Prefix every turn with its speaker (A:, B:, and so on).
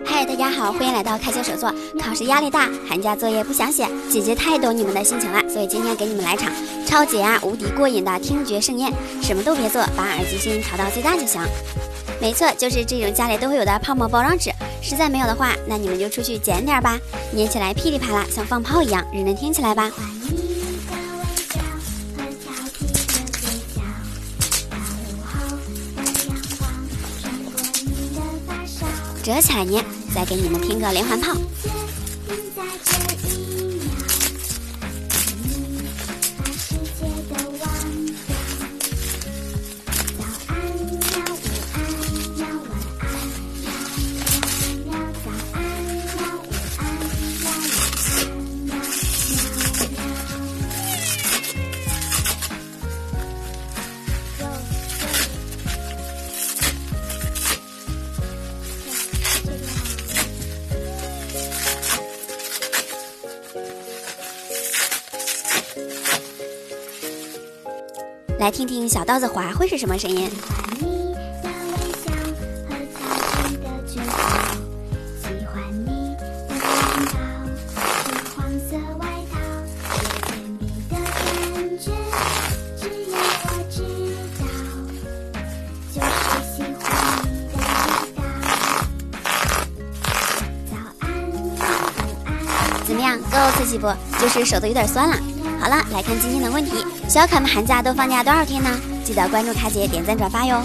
A: 嗨，大家好，欢迎来到开心手作。考试压力大，寒假作业不想写，姐姐太懂你们的心情了，所以今天给你们来场超级无敌过瘾的听觉盛宴。什么都别做，把耳机声音调到最大就行。没错，就是这种家里都会有的泡沫包装纸。实在没有的话，那你们就出去捡点吧，粘起来噼里啪啦，像放炮一样，人能听起来吧？折起来粘，再给你们听个连环炮。来听听小刀子滑会是什么声音？怎么样，够刺激不？就是手都有点酸了。好了，来看今天的问题。小可们寒假都放假多少天呢？记得关注卡姐，点赞转发哟。